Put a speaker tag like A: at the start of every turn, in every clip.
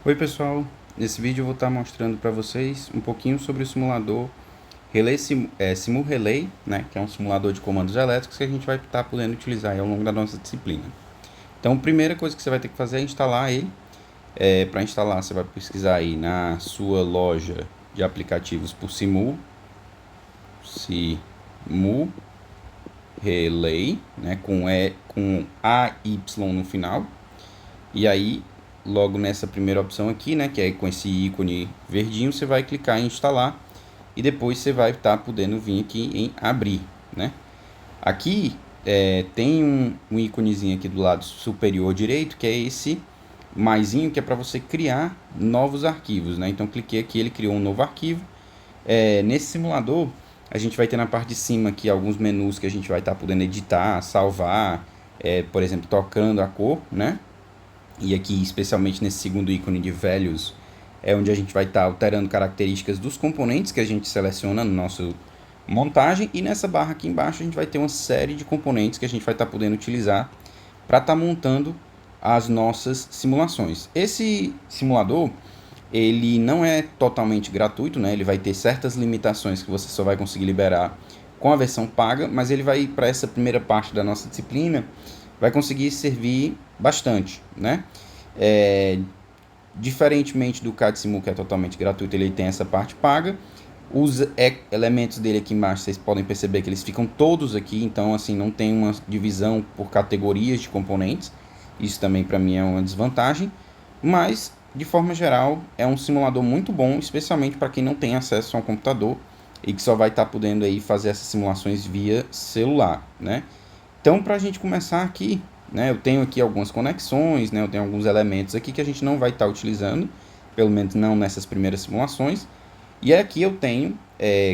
A: Oi pessoal, nesse vídeo eu vou estar mostrando para vocês um pouquinho sobre o simulador Simul-Relay, né, que é um simulador de comandos elétricos que a gente vai estar podendo utilizar aí ao longo da nossa disciplina. Então a primeira coisa que você vai ter que fazer é instalar ele. Para instalar você vai pesquisar aí na sua loja de aplicativos por Simul-Relay, né, com AY no final. E aí, logo nessa primeira opção aqui, né, que é com esse ícone verdinho, você vai clicar em instalar e depois você vai estar podendo vir aqui em abrir, né. Aqui tem um íconezinho aqui do lado superior direito, que é esse maisinho, que é para você criar novos arquivos, né. Então cliquei aqui, ele criou um novo arquivo. Nesse simulador, a gente vai ter na parte de cima aqui alguns menus que a gente vai estar podendo editar, salvar, por exemplo, tocando a cor, né. E aqui, especialmente nesse segundo ícone de values, é onde a gente vai estar alterando características dos componentes que a gente seleciona no nosso montagem. E nessa barra aqui embaixo a gente vai ter uma série de componentes que a gente vai estar podendo utilizar para estar montando as nossas simulações. Esse simulador, ele não é totalmente gratuito, né? Ele vai ter certas limitações que você só vai conseguir liberar com a versão paga, mas ele vai, para essa primeira parte da nossa disciplina, vai conseguir servir bastante, né? Diferentemente do CAD-Simu, que é totalmente gratuito, ele tem essa parte paga. Os elementos dele aqui embaixo, vocês podem perceber que eles ficam todos aqui, então assim, não tem uma divisão por categorias de componentes. Isso também para mim é uma desvantagem, mas de forma geral é um simulador muito bom, especialmente para quem não tem acesso a um computador e que só vai estar podendo aí fazer essas simulações via celular, né? Então, para a gente começar aqui, né, eu tenho aqui algumas conexões, né, eu tenho alguns elementos aqui que a gente não vai estar utilizando, pelo menos não nessas primeiras simulações. E aqui eu tenho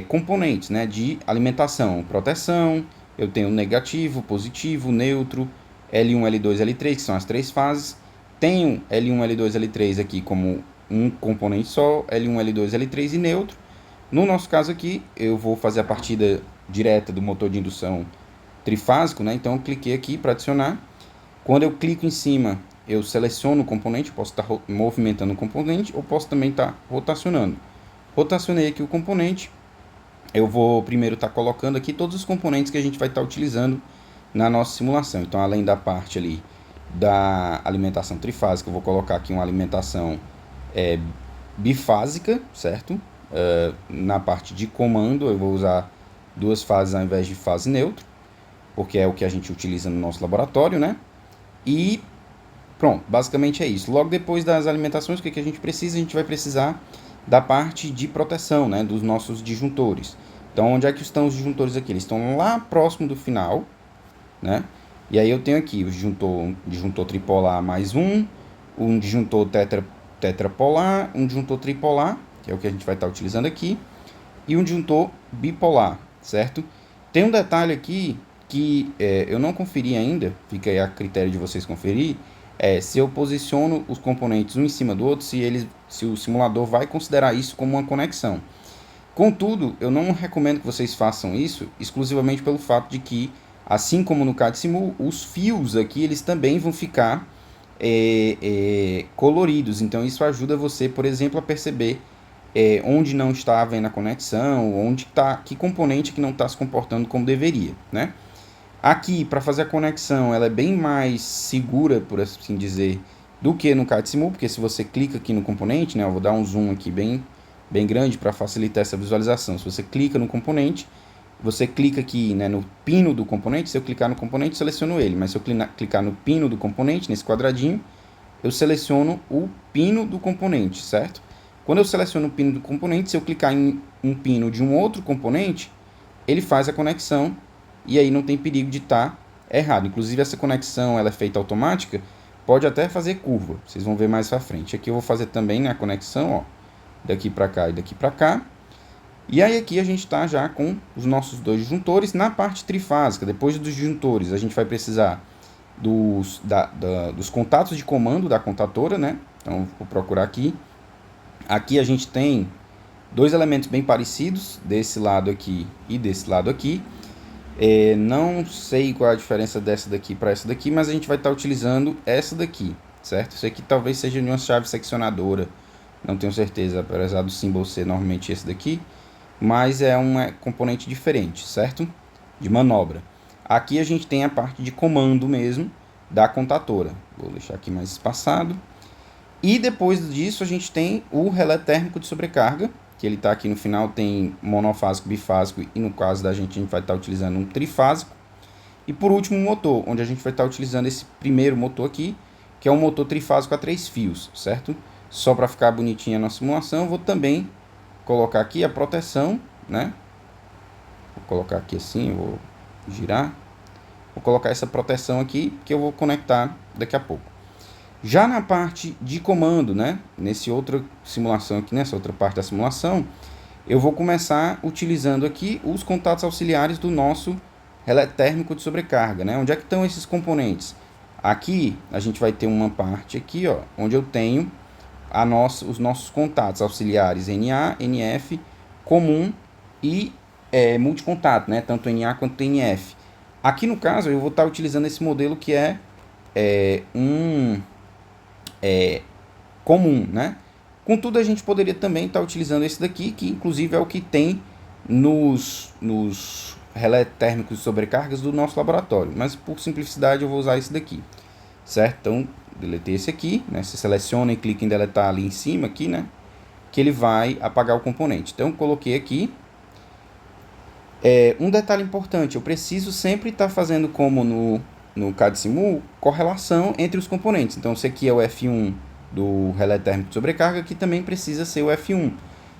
A: componentes, né, de alimentação, proteção, eu tenho negativo, positivo, neutro, L1, L2, L3, que são as três fases. Tenho L1, L2, L3 aqui como um componente só, L1, L2, L3 e neutro. No nosso caso aqui, eu vou fazer a partida direta do motor de indução trifásico, né? Então eu cliquei aqui para adicionar. Quando eu clico em cima, eu seleciono o componente, posso estar movimentando o componente ou posso também estar rotacionando. Rotacionei aqui o componente, eu vou primeiro estar colocando aqui todos os componentes que a gente vai estar utilizando na nossa simulação. Então, além da parte ali da alimentação trifásica, eu vou colocar aqui uma alimentação bifásica, certo? Na parte de comando, eu vou usar duas fases ao invés de fase neutro, porque é o que a gente utiliza no nosso laboratório, né? E pronto, basicamente é isso. Logo depois das alimentações, o que a gente precisa? A gente vai precisar da parte de proteção, né, dos nossos disjuntores. Então, onde é que estão os disjuntores aqui? Eles estão lá próximo do final, né? E aí eu tenho aqui o disjuntor tripolar mais um disjuntor tetrapolar, um disjuntor tripolar, que é o que a gente vai estar utilizando aqui, e um disjuntor bipolar, certo? Tem um detalhe aqui que eu não conferi ainda, fica aí a critério de vocês conferir, se eu posiciono os componentes um em cima do outro, se o simulador vai considerar isso como uma conexão. Contudo, eu não recomendo que vocês façam isso exclusivamente pelo fato de que, assim como no CAD-Simu, os fios aqui eles também vão ficar coloridos. Então isso ajuda você, por exemplo, a perceber onde não está havendo a conexão, onde está, que componente que não está se comportando como deveria, né? Aqui, para fazer a conexão, ela é bem mais segura, por assim dizer, do que no CAD-Simu, porque se você clica aqui no componente, né, eu vou dar um zoom aqui bem grande para facilitar essa visualização. Se você clica no componente, você clica aqui, né, no pino do componente. Se eu clicar no componente, seleciono ele, mas se eu clicar no pino do componente, nesse quadradinho, eu seleciono o pino do componente, certo? Quando eu seleciono o pino do componente, se eu clicar em um pino de um outro componente, ele faz a conexão e aí não tem perigo de estar errado. Inclusive essa conexão ela é feita automática, pode até fazer curva, vocês vão ver mais pra frente. Aqui eu vou fazer também a conexão, ó, daqui para cá e daqui para cá. E aí aqui a gente está já com os nossos dois disjuntores. Na parte trifásica, depois dos disjuntores, a gente vai precisar dos contatos de comando da contatora, né? Então vou procurar aqui. Aqui a gente tem dois elementos bem parecidos, desse lado aqui e desse lado aqui. Não sei qual é a diferença dessa daqui para essa daqui, mas a gente vai estar utilizando essa daqui, certo? Isso aqui talvez seja de uma chave seccionadora, não tenho certeza, apesar do símbolo ser normalmente esse daqui, mas é um componente diferente, certo? De manobra. Aqui a gente tem a parte de comando mesmo da contatora. Vou deixar aqui mais espaçado. E depois disso a gente tem o relé térmico de sobrecarga, que ele está aqui no final, tem monofásico, bifásico e no caso da gente a gente vai estar utilizando um trifásico. E por último o motor, onde a gente vai estar utilizando esse primeiro motor aqui, que é um motor trifásico a 3 fios, certo? Só para ficar bonitinha na simulação, eu vou também colocar aqui a proteção, né? Vou colocar aqui assim, vou girar. Vou colocar essa proteção aqui, que eu vou conectar daqui a pouco. Já na parte de comando, né? Nessa outra simulação aqui, nessa outra parte da simulação, eu vou começar utilizando aqui os contatos auxiliares do nosso relé térmico de sobrecarga, né? Onde é que estão esses componentes? Aqui a gente vai ter uma parte aqui, ó, onde eu tenho os nossos contatos auxiliares NA, NF, comum e multicontato, né? Tanto NA quanto NF. Aqui no caso eu vou estar utilizando esse modelo que é comum, né? Contudo, a gente poderia também estar utilizando esse daqui, que inclusive é o que tem nos relé térmicos de sobrecargas do nosso laboratório. Mas por simplicidade eu vou usar esse daqui, certo? Então, deletei esse aqui, né? Você seleciona e clica em deletar ali em cima, aqui, né? Que ele vai apagar o componente. Então, coloquei aqui. Um detalhe importante, eu preciso sempre estar fazendo como no CAD-Simu, correlação entre os componentes. Então, esse aqui é o F1 do relé térmico de sobrecarga, que também precisa ser o F1.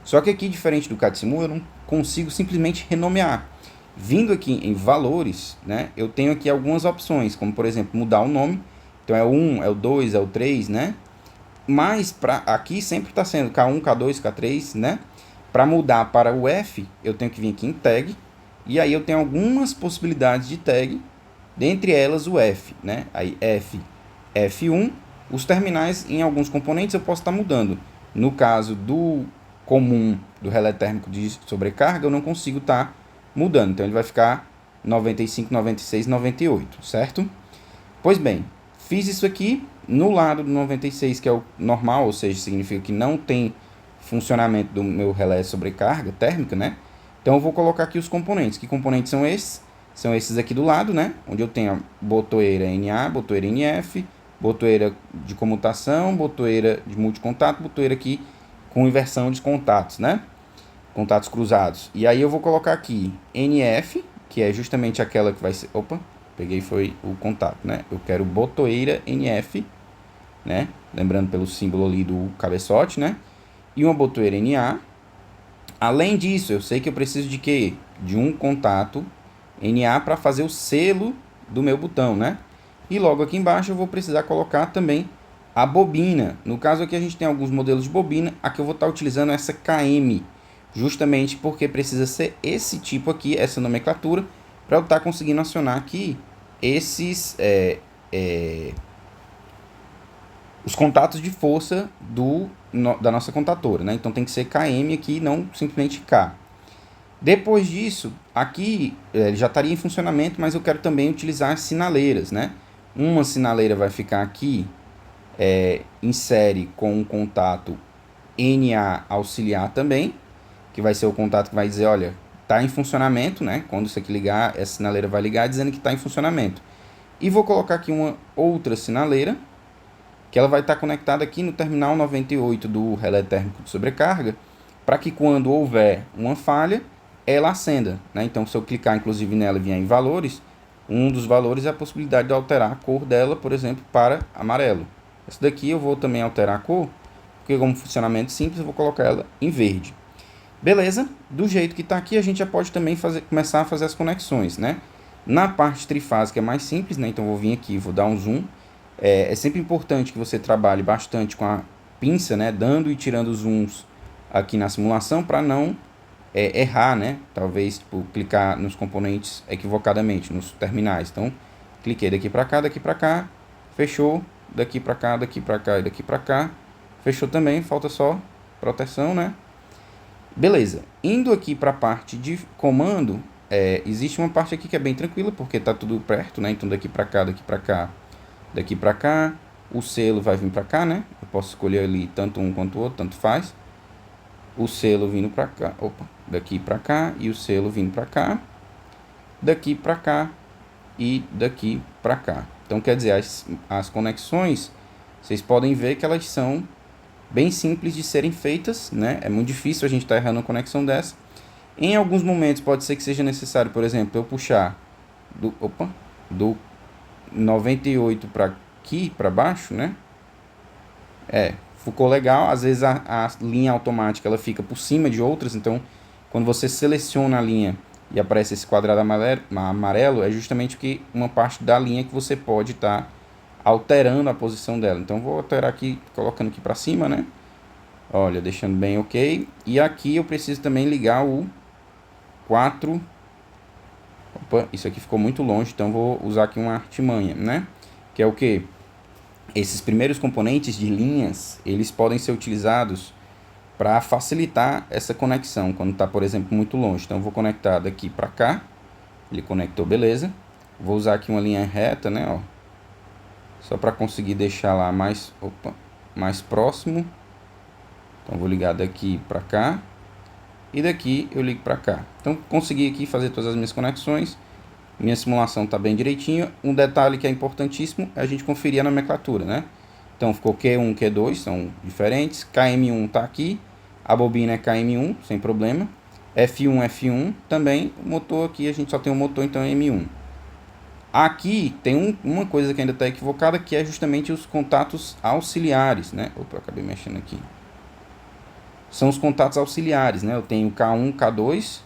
A: Só que aqui, diferente do CAD-Simu, eu não consigo simplesmente renomear. Vindo aqui em valores, né, eu tenho aqui algumas opções, como por exemplo, mudar o nome. Então, é o 1, é o 2, é o 3, né? Mas aqui sempre está sendo K1, K2, K3, né? Para mudar para o F, eu tenho que vir aqui em tag. E aí eu tenho algumas possibilidades de tag, dentre elas o F, né? Aí F, F1, os terminais em alguns componentes eu posso estar mudando. No caso do comum do relé térmico de sobrecarga, eu não consigo estar mudando. Então ele vai ficar 95, 96, 98, certo? Pois bem, fiz isso aqui no lado do 96, que é o normal, ou seja, significa que não tem funcionamento do meu relé sobrecarga térmica, né? Então eu vou colocar aqui os componentes. Que componentes são esses? São esses aqui do lado, né? Onde eu tenho a botoeira NA, botoeira NF, botoeira de comutação, botoeira de multicontato, botoeira aqui com inversão de contatos, né? Contatos cruzados. E aí eu vou colocar aqui NF, que é justamente aquela que vai ser... Opa, peguei foi o contato, né? Eu quero botoeira NF, né? Lembrando pelo símbolo ali do cabeçote, né? E uma botoeira NA. Além disso, eu sei que eu preciso de quê? De um contato NA para fazer o selo do meu botão, né? E logo aqui embaixo eu vou precisar colocar também a bobina. No caso aqui a gente tem alguns modelos de bobina. Aqui eu vou estar utilizando essa KM, justamente porque precisa ser esse tipo aqui, essa nomenclatura, para eu estar conseguindo acionar aqui esses os contatos de força da nossa contatora, né? Então tem que ser KM aqui, não simplesmente K. Depois disso, aqui ele já estaria em funcionamento, mas eu quero também utilizar as sinaleiras, né? Uma sinaleira vai ficar aqui em série com um contato NA auxiliar também, que vai ser o contato que vai dizer, olha, está em funcionamento, né? Quando isso aqui ligar, essa sinaleira vai ligar dizendo que está em funcionamento. E vou colocar aqui uma outra sinaleira, que ela vai estar conectada aqui no terminal 98 do relé térmico de sobrecarga, para que quando houver uma falha, ela acenda, né? Então, se eu clicar inclusive nela e vier em valores, um dos valores é a possibilidade de alterar a cor dela, por exemplo, para amarelo. Essa daqui eu vou também alterar a cor, porque como funcionamento simples, eu vou colocar ela em verde. Beleza? Do jeito que está aqui, a gente já pode também começar a fazer as conexões, né? Na parte trifásica é mais simples, né? Então, eu vou vir aqui, vou dar um zoom. É sempre importante que você trabalhe bastante com a pinça, né? Dando e tirando zooms aqui na simulação para não errar, né? Talvez tipo, clicar nos componentes equivocadamente, nos terminais. Então, cliquei daqui para cá, fechou. Daqui para cá, daqui para cá e daqui para cá. Fechou também, falta só proteção, né? Beleza. Indo aqui para a parte de comando, existe uma parte aqui que é bem tranquila, porque está tudo perto, né? Então, daqui para cá, daqui para cá, daqui para cá, O selo vai vir para cá, né? Eu posso escolher ali tanto um quanto o outro, tanto faz. O selo vindo para cá, opa, daqui para cá, e o selo vindo para cá, daqui para cá e daqui para cá. Então, quer dizer, as conexões, vocês podem ver que elas são bem simples de serem feitas, né? É muito difícil a gente estar errando uma conexão dessa. Em alguns momentos pode ser que seja necessário, por exemplo, eu puxar do 98 para aqui, para baixo, né? Ficou legal. Às vezes a linha automática ela fica por cima de outras, então quando você seleciona a linha e aparece esse quadrado amarelo, é justamente porque uma parte da linha que você pode estar alterando a posição dela. Então vou alterar aqui, colocando aqui para cima, né? Olha, deixando bem ok. E aqui eu preciso também ligar o 4. Opa, isso aqui ficou muito longe, então vou usar aqui uma artimanha, né? Que é o que? Esses primeiros componentes de linhas, eles podem ser utilizados para facilitar essa conexão, quando está, por exemplo, muito longe. Então, eu vou conectar daqui para cá, ele conectou, beleza. Vou usar aqui uma linha reta, né, ó, só para conseguir deixar lá mais próximo. Então, vou ligar daqui para cá, e daqui eu ligo para cá. Então, consegui aqui fazer todas as minhas conexões. Minha simulação está bem direitinho. Um detalhe que é importantíssimo é a gente conferir a nomenclatura, né? Então ficou Q1, Q2, são diferentes. KM1 está aqui. A bobina é KM1, sem problema. F1, F1 também. O motor aqui, a gente só tem um motor, então é M1. Aqui tem uma coisa que ainda está equivocada, que é justamente os contatos auxiliares, né? Opa, eu acabei mexendo aqui. São os contatos auxiliares, né? Eu tenho K1, K2...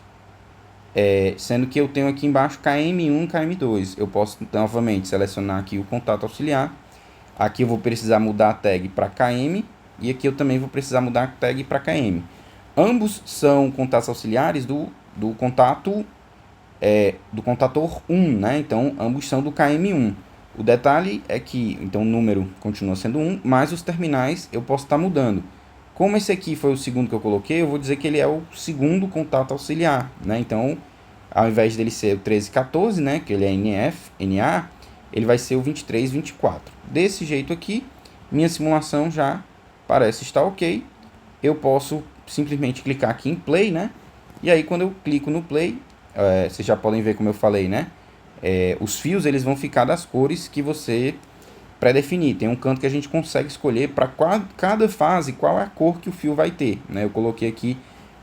A: sendo que eu tenho aqui embaixo KM1 e KM2. Eu posso novamente selecionar aqui o contato auxiliar. Aqui eu vou precisar mudar a tag para KM. E aqui eu também vou precisar mudar a tag para KM. Ambos são contatos auxiliares do contator 1, né? Então ambos são do KM1. O detalhe é que então o número continua sendo 1, mas os terminais eu posso estar mudando. Como esse aqui foi o segundo que eu coloquei, eu vou dizer que ele é o segundo contato auxiliar, né? Então, ao invés dele ser o 1314, né, que ele é NA, ele vai ser o 2324. Desse jeito aqui, minha simulação já parece estar ok. Eu posso simplesmente clicar aqui em Play, né? E aí, quando eu clico no Play, vocês já podem ver como eu falei, né? Os fios eles vão ficar das cores que você pré-definir. Tem um canto que a gente consegue escolher para cada fase qual é a cor que o fio vai ter, né? Eu coloquei aqui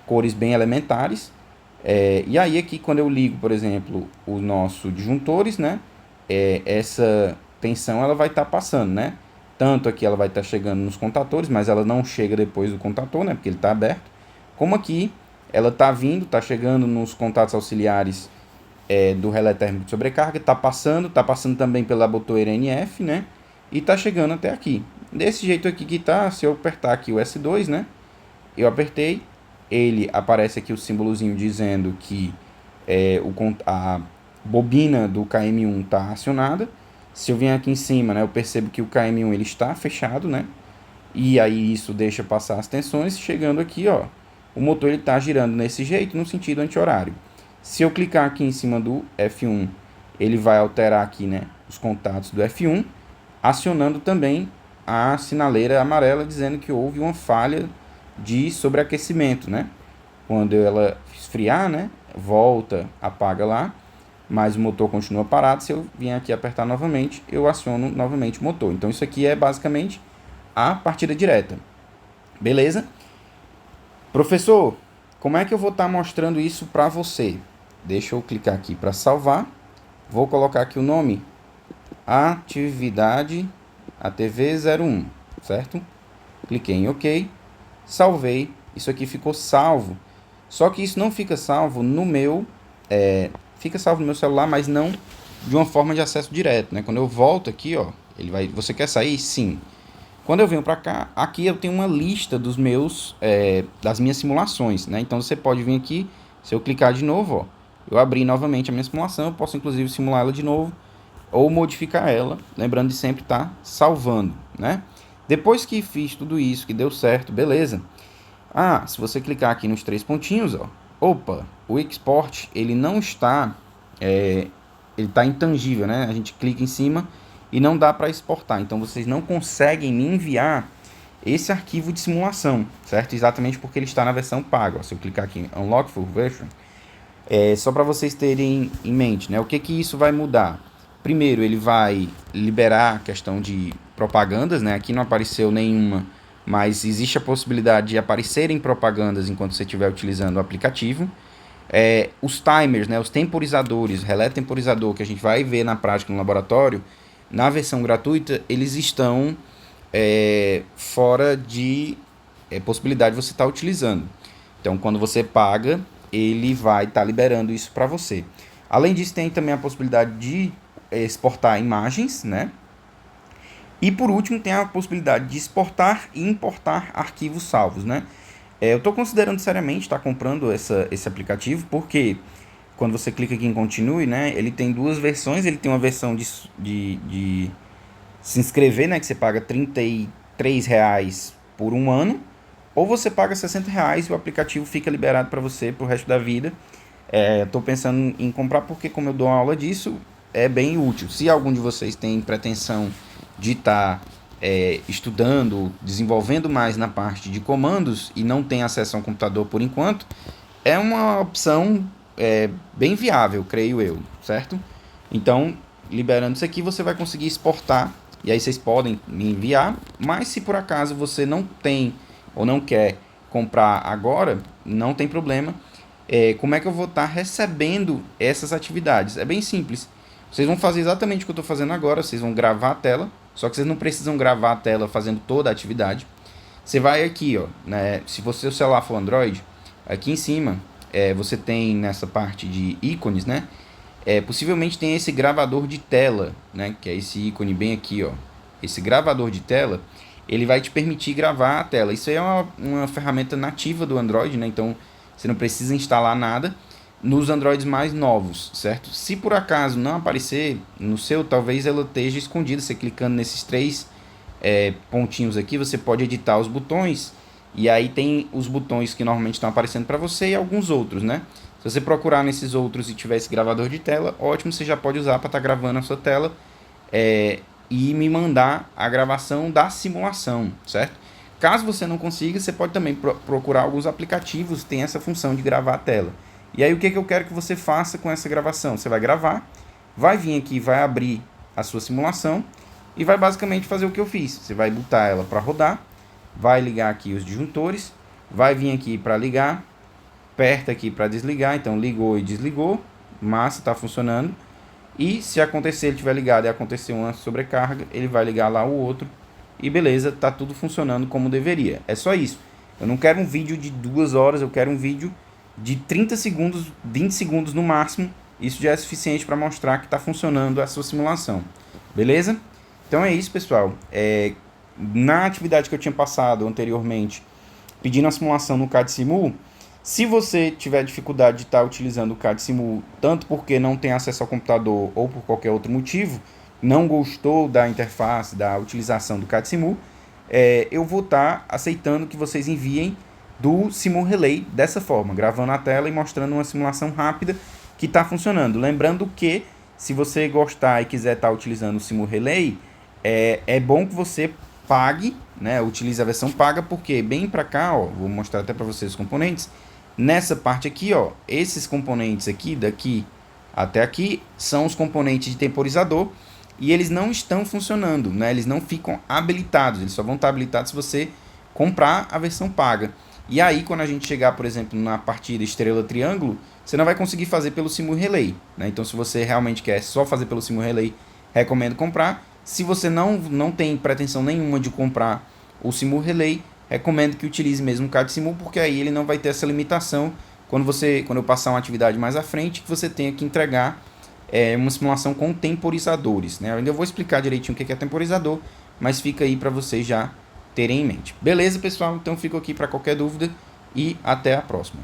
A: cores bem elementares. E aí aqui quando eu ligo, por exemplo, o nosso disjuntores, né? Essa tensão ela vai estar passando, né? Tanto aqui ela vai estar chegando nos contatores, mas ela não chega depois do contator, né? Porque ele está aberto. Como aqui ela está vindo, está chegando nos contatos auxiliares do relé térmico de sobrecarga, está passando também pela botoeira NF, né? E está chegando até aqui. Desse jeito aqui que tá, se eu apertar aqui o S2, né? Eu apertei, ele aparece aqui o símbolozinho dizendo que a bobina do KM1 está acionada. Se eu vier aqui em cima, né, eu percebo que o KM1 ele está fechado, né? E aí isso deixa passar as tensões. Chegando aqui, ó, o motor ele está girando nesse jeito, no sentido anti-horário. Se eu clicar aqui em cima do F1, ele vai alterar aqui, né, os contatos do F1, acionando também a sinaleira amarela, dizendo que houve uma falha de sobreaquecimento, né? Quando ela esfriar, né, volta, apaga lá, mas o motor continua parado. Se eu vier aqui apertar novamente, eu aciono novamente o motor. Então isso aqui é basicamente a partida direta. Beleza? Professor, como é que eu vou estar mostrando isso para você? Deixa eu clicar aqui para salvar. Vou colocar aqui o nome Atividade ATV01, certo? Cliquei em OK, salvei. Isso aqui ficou salvo. Só que isso não fica salvo no meu... fica salvo no meu celular, mas não de uma forma de acesso direto, né? Quando eu volto aqui, ó, ele vai... Você quer sair? Sim. Quando eu venho para cá, aqui eu tenho uma lista dos meus... das minhas simulações, né? Então você pode vir aqui, se eu clicar de novo, ó, eu abri novamente a minha simulação, eu posso inclusive simular ela de novo ou modificar ela, lembrando de sempre estar salvando, né? Depois que fiz tudo isso, que deu certo, beleza. Se você clicar aqui nos 3 pontinhos, ó, opa, o export, ele não está, ele está intangível, né? A gente clica em cima e não dá para exportar. Então vocês não conseguem me enviar esse arquivo de simulação, certo? Exatamente porque ele está na versão paga. Ó, se eu clicar aqui em Unlock Full Version, só para vocês terem em mente, né? O que isso vai mudar? Primeiro, ele vai liberar a questão de propagandas, né? Aqui não apareceu nenhuma, mas existe a possibilidade de aparecerem propagandas enquanto você estiver utilizando o aplicativo. Os timers, né? Os temporizadores, relé temporizador que a gente vai ver na prática no laboratório, na versão gratuita, eles estão fora de possibilidade de você estar utilizando. Então, quando você paga, ele vai estar liberando isso para você. Além disso, tem também a possibilidade de exportar imagens, né? E por último, tem a possibilidade de exportar e importar arquivos salvos, né? Eu estou considerando seriamente estar comprando esse aplicativo, porque quando você clica aqui em Continue, né? Ele tem duas versões. Ele tem uma versão de se inscrever, né? Que você paga R$33 por um ano. Ou você paga R$60 e o aplicativo fica liberado para você pro resto da vida. Estou pensando em comprar porque, como eu dou uma aula disso, é bem útil. Se algum de vocês tem pretensão de estar estudando, desenvolvendo mais na parte de comandos e não tem acesso ao computador por enquanto, é uma opção bem viável, creio eu, certo? Então, liberando isso aqui, você vai conseguir exportar e aí vocês podem me enviar, mas se por acaso você não tem ou não quer comprar agora, não tem problema. Como é que eu vou estar recebendo essas atividades? É bem simples. Vocês vão fazer exatamente o que eu estou fazendo agora. Vocês vão gravar a tela, só que vocês não precisam gravar a tela fazendo toda a atividade. Você vai aqui, ó, né? Se você o celular for Android, aqui em cima você tem nessa parte de ícones, né? Possivelmente tem esse gravador de tela, né? Que é esse ícone bem aqui, ó. Esse gravador de tela, ele vai te permitir gravar a tela. Isso aí é uma ferramenta nativa do Android, né? Então você não precisa instalar nada nos Androids mais novos, certo? Se por acaso não aparecer no seu, talvez ela esteja escondida. Você clicando nesses três pontinhos aqui, você pode editar os botões. E aí tem os botões que normalmente estão aparecendo para você e alguns outros, né? Se você procurar nesses outros e tiver esse gravador de tela, ótimo, você já pode usar para estar gravando a sua tela e me mandar a gravação da simulação, certo? Caso você não consiga, você pode também procurar alguns aplicativos que tem essa função de gravar a tela. E aí o que eu quero que você faça com essa gravação? Você vai gravar, vai vir aqui, vai abrir a sua simulação e vai basicamente fazer o que eu fiz. Você vai botar ela para rodar, vai ligar aqui os disjuntores, vai vir aqui para ligar, aperta aqui para desligar, então ligou e desligou, massa, está funcionando. E se acontecer, ele estiver ligado e acontecer uma sobrecarga, ele vai ligar lá o outro e beleza, está tudo funcionando como deveria. É só isso. Eu não quero um vídeo de 2 horas, eu quero um vídeo de 30 segundos, 20 segundos no máximo. Isso já é suficiente para mostrar que está funcionando a sua simulação. Beleza? Então é isso, pessoal. Na atividade que eu tinha passado anteriormente, pedindo a simulação no CAD Simul, se você tiver dificuldade de estar utilizando o CAD Simul, tanto porque não tem acesso ao computador ou por qualquer outro motivo, não gostou da interface, da utilização do CAD Simul, eu vou estar aceitando que vocês enviem do Simul Relay dessa forma, gravando a tela e mostrando uma simulação rápida que está funcionando. Lembrando que, se você gostar e quiser estar utilizando o Simul Relay, é bom que você pague, né? Utilize a versão paga, porque bem para cá, ó, vou mostrar até para vocês os componentes. Nessa parte aqui, ó, esses componentes aqui, daqui até aqui, são os componentes de temporizador e eles não estão funcionando, né? Eles não ficam habilitados, eles só vão estar habilitados se você comprar a versão paga. E aí, quando a gente chegar, por exemplo, na partida estrela-triângulo, você não vai conseguir fazer pelo Simul Relay, né? Então, se você realmente quer só fazer pelo Simul Relay, recomendo comprar. Se você não tem pretensão nenhuma de comprar o Simul Relay, recomendo que utilize mesmo o CAD Simul, porque aí ele não vai ter essa limitação quando eu passar uma atividade mais à frente, que você tenha que entregar uma simulação com temporizadores, né? Eu ainda vou explicar direitinho o que é temporizador, mas fica aí para vocês já terem em mente. Beleza, pessoal? Então fico aqui para qualquer dúvida e até a próxima.